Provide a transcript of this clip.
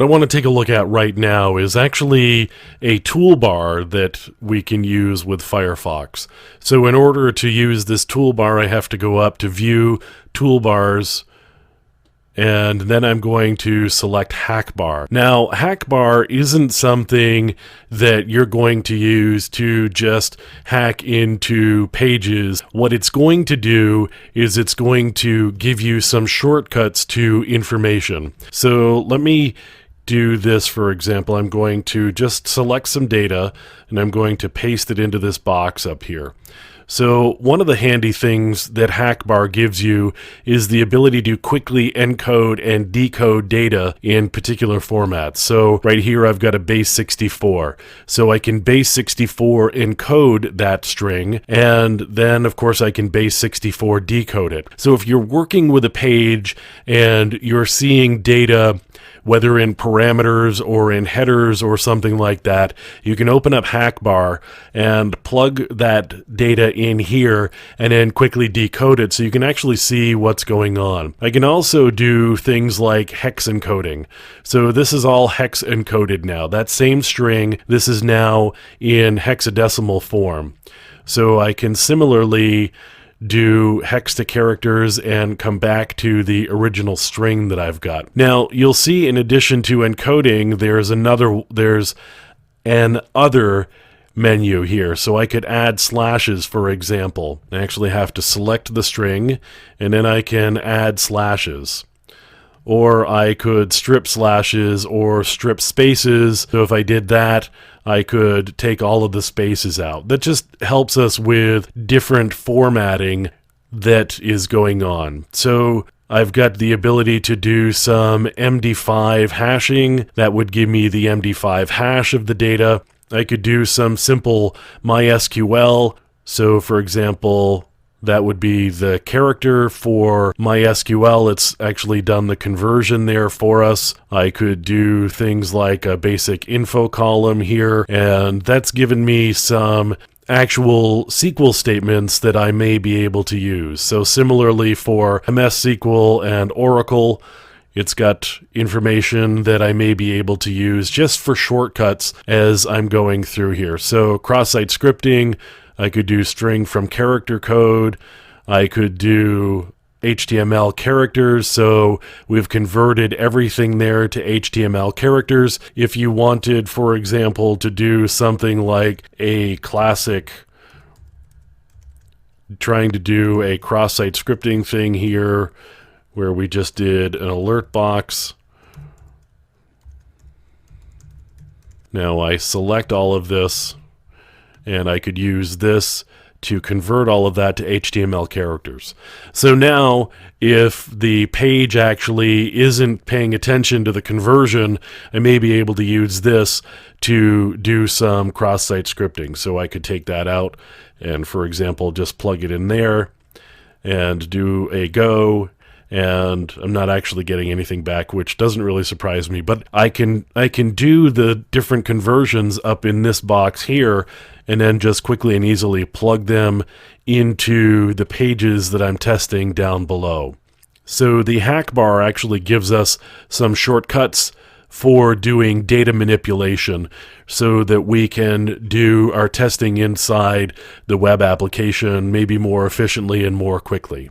I want to take a look at right now is actually a toolbar that we can use with Firefox. So in order to use this toolbar, I have to go up to View, Toolbars, and then I'm going to select Hackbar. Now, Hackbar isn't something that you're going to use to just hack into pages. What it's going to do is it's going to give you some shortcuts to information. So let me do this, for example. I'm going to just select some data, and I'm going to paste it into this box up here. So one of the handy things that Hackbar gives you is the ability to quickly encode and decode data in particular formats. So right here I've got a base 64. So I can base 64 encode that string, and then of course I can base 64 decode it. So if you're working with a page and you're seeing data, whether in parameters or in headers or something like that, you can open up Hackbar and plug that data in here and then quickly decode it so you can actually see what's going on. I can also do things like hex encoding. So this is all hex encoded now. That same string, this is now in hexadecimal form. So I can similarly do hex to characters and come back to the original string that I've got. Now, you'll see in addition to encoding, there's an other menu here. So I could add slashes, for example. I actually have to select the string, and then I can add slashes. Or I could strip slashes or strip spaces. So if I did that, I could take all of the spaces out. That just helps us with different formatting that is going on. So I've got the ability to do some MD5 hashing. That would give me the MD5 hash of the data. I could do some simple MySQL. So for example, that would be the character for MySQL. It's actually done the conversion there for us. I could do things like a basic info column here, and that's given me some actual SQL statements that I may be able to use. So similarly for MS SQL and Oracle, it's got information that I may be able to use just for shortcuts as I'm going through here. So cross-site scripting, I could do string from character code. I could do HTML characters. So we've converted everything there to HTML characters. If you wanted, for example, to do something like a classic, trying to do a cross-site scripting thing here, where we just did an alert box. Now I select all of this, and I could use this to convert all of that to HTML characters. So now, if the page actually isn't paying attention to the conversion, I may be able to use this to do some cross-site scripting. So I could take that out and, for example, just plug it in there and do a go, and I'm not actually getting anything back, which doesn't really surprise me, but I can do the different conversions up in this box here, and then just quickly and easily plug them into the pages that I'm testing down below. So the Hackbar actually gives us some shortcuts for doing data manipulation so that we can do our testing inside the web application maybe more efficiently and more quickly.